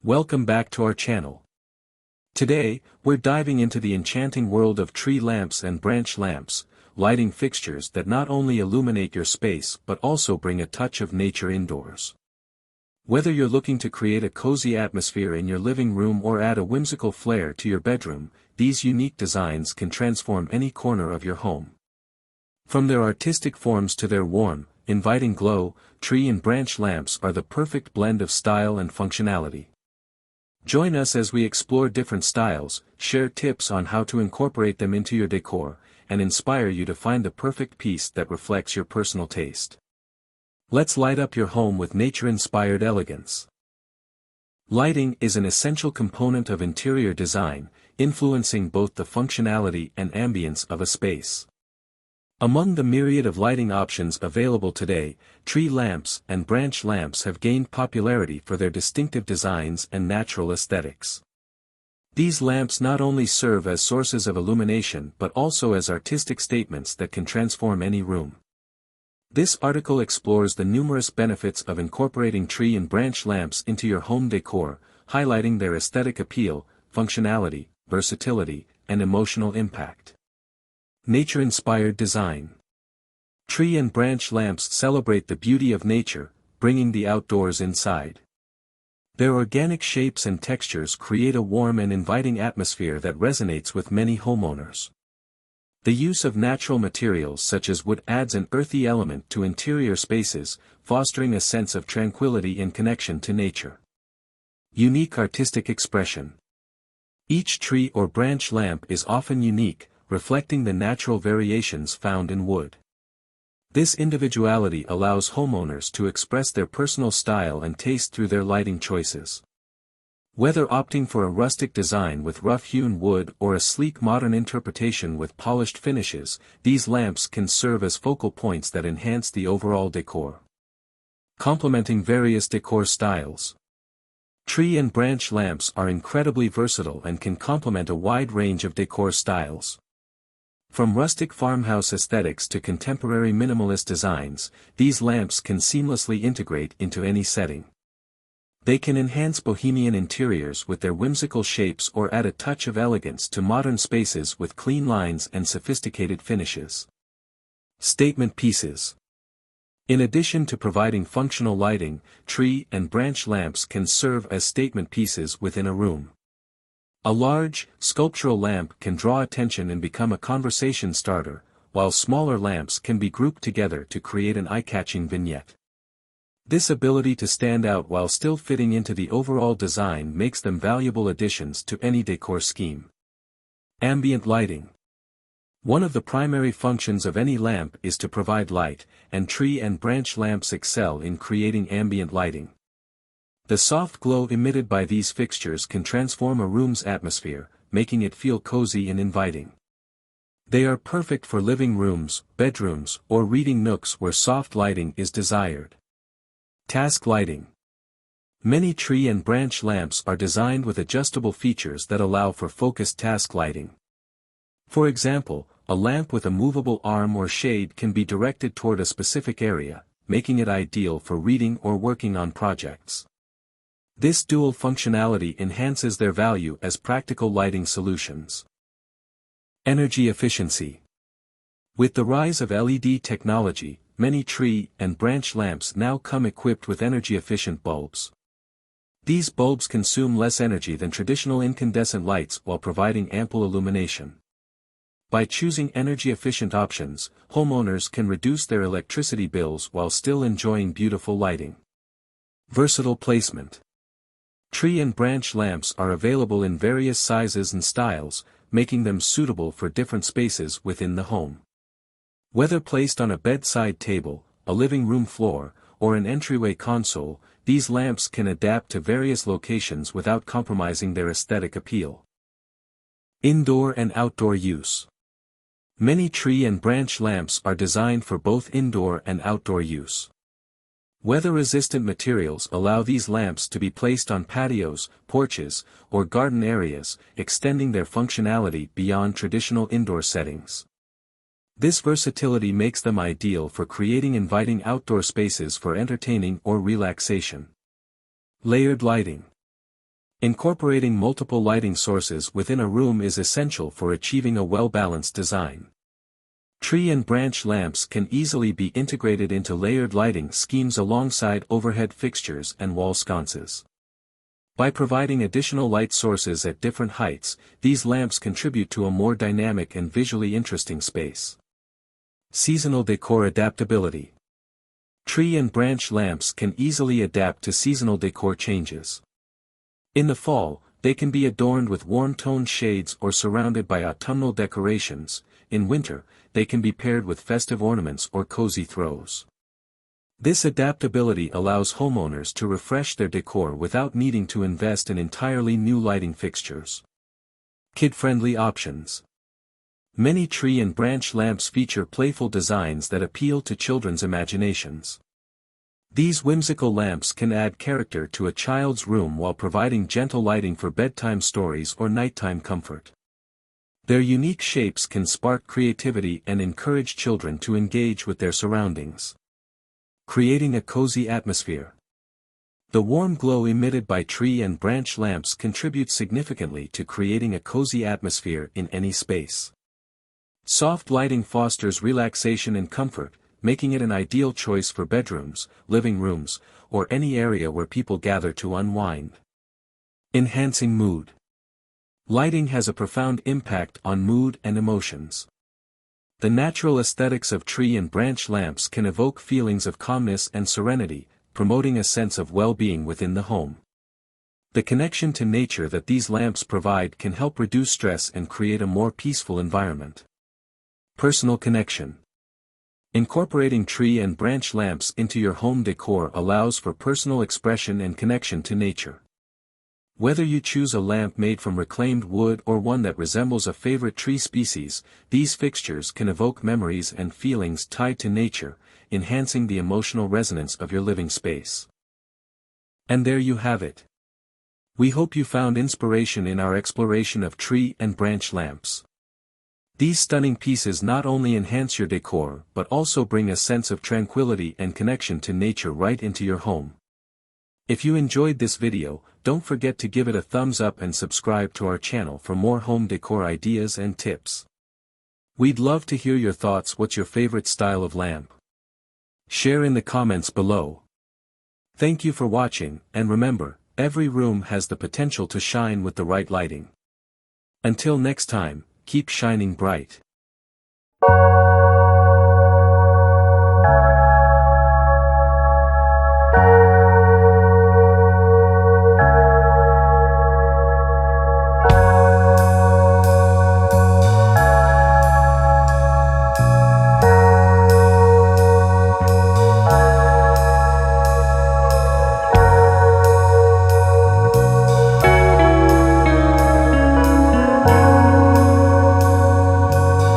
Welcome back to our channel. Today, we're diving into the enchanting world of tree lamps and branch lamps, lighting fixtures that not only illuminate your space but also bring a touch of nature indoors. Whether you're looking to create a cozy atmosphere in your living room or add a whimsical flair to your bedroom, these unique designs can transform any corner of your home. From their artistic forms to their warm, inviting glow, tree and branch lamps are the perfect blend of style and functionality. Join us as we explore different styles, share tips on how to incorporate them into your decor, and inspire you to find the perfect piece that reflects your personal taste. Let's light up your home with nature-inspired elegance. Lighting is an essential component of interior design, influencing both the functionality and ambience of a space. Among the myriad of lighting options available today, tree lamps and branch lamps have gained popularity for their distinctive designs and natural aesthetics. These lamps not only serve as sources of illumination but also as artistic statements that can transform any room. This article explores the numerous benefits of incorporating tree and branch lamps into your home decor, highlighting their aesthetic appeal, functionality, versatility, and emotional impact. Nature-inspired design. Tree and branch lamps celebrate the beauty of nature, bringing the outdoors inside. Their organic shapes and textures create a warm and inviting atmosphere that resonates with many homeowners. The use of natural materials such as wood adds an earthy element to interior spaces, fostering a sense of tranquility and connection to nature. Unique artistic expression. Each tree or branch lamp is often unique, reflecting the natural variations found in wood. This individuality allows homeowners to express their personal style and taste through their lighting choices. Whether opting for a rustic design with rough-hewn wood or a sleek modern interpretation with polished finishes, these lamps can serve as focal points that enhance the overall decor. Complementing various decor styles. Tree and branch lamps are incredibly versatile and can complement a wide range of decor styles. From rustic farmhouse aesthetics to contemporary minimalist designs, these lamps can seamlessly integrate into any setting. They can enhance bohemian interiors with their whimsical shapes or add a touch of elegance to modern spaces with clean lines and sophisticated finishes. Statement pieces. In addition to providing functional lighting, tree and branch lamps can serve as statement pieces within a room. A large, sculptural lamp can draw attention and become a conversation starter, while smaller lamps can be grouped together to create an eye-catching vignette. This ability to stand out while still fitting into the overall design makes them valuable additions to any decor scheme. Ambient lighting. One of the primary functions of any lamp is to provide light, and tree and branch lamps excel in creating ambient lighting. The soft glow emitted by these fixtures can transform a room's atmosphere, making it feel cozy and inviting. They are perfect for living rooms, bedrooms, or reading nooks where soft lighting is desired. Task lighting. Many tree and branch lamps are designed with adjustable features that allow for focused task lighting. For example, a lamp with a movable arm or shade can be directed toward a specific area, making it ideal for reading or working on projects. This dual functionality enhances their value as practical lighting solutions. Energy efficiency. With the rise of LED technology, many tree and branch lamps now come equipped with energy-efficient bulbs. These bulbs consume less energy than traditional incandescent lights while providing ample illumination. By choosing energy-efficient options, homeowners can reduce their electricity bills while still enjoying beautiful lighting. Versatile placement. Tree and branch lamps are available in various sizes and styles, making them suitable for different spaces within the home. Whether placed on a bedside table, a living room floor, or an entryway console, these lamps can adapt to various locations without compromising their aesthetic appeal. Indoor and outdoor use. Many tree and branch lamps are designed for both indoor and outdoor use. Weather-resistant materials allow these lamps to be placed on patios, porches, or garden areas, extending their functionality beyond traditional indoor settings. This versatility makes them ideal for creating inviting outdoor spaces for entertaining or relaxation. Layered lighting. Incorporating multiple lighting sources within a room is essential for achieving a well-balanced design. Tree and branch lamps can easily be integrated into layered lighting schemes alongside overhead fixtures and wall sconces. By providing additional light sources at different heights, these lamps contribute to a more dynamic and visually interesting space. Seasonal decor adaptability. Tree and branch lamps can easily adapt to seasonal decor changes. In the fall, they can be adorned with warm-toned shades or surrounded by autumnal decorations. In winter, they can be paired with festive ornaments or cozy throws. This adaptability allows homeowners to refresh their decor without needing to invest in entirely new lighting fixtures. Kid-friendly options. Many tree and branch lamps feature playful designs that appeal to children's imaginations. These whimsical lamps can add character to a child's room while providing gentle lighting for bedtime stories or nighttime comfort. Their unique shapes can spark creativity and encourage children to engage with their surroundings. Creating a cozy atmosphere. The warm glow emitted by tree and branch lamps contributes significantly to creating a cozy atmosphere in any space. Soft lighting fosters relaxation and comfort, making it an ideal choice for bedrooms, living rooms, or any area where people gather to unwind. Enhancing mood. Lighting has a profound impact on mood and emotions. The natural aesthetics of tree and branch lamps can evoke feelings of calmness and serenity, promoting a sense of well-being within the home. The connection to nature that these lamps provide can help reduce stress and create a more peaceful environment. Personal connection. Incorporating tree and branch lamps into your home decor allows for personal expression and connection to nature. Whether you choose a lamp made from reclaimed wood or one that resembles a favorite tree species, these fixtures can evoke memories and feelings tied to nature, enhancing the emotional resonance of your living space. And there you have it. We hope you found inspiration in our exploration of tree and branch lamps. These stunning pieces not only enhance your decor but also bring a sense of tranquility and connection to nature right into your home. If you enjoyed this video, don't forget to give it a thumbs up and subscribe to our channel for more home decor ideas and tips. We'd love to hear your thoughts. What's your favorite style of lamp? Share in the comments below. Thank you for watching, and remember, every room has the potential to shine with the right lighting. Until next time, keep shining bright.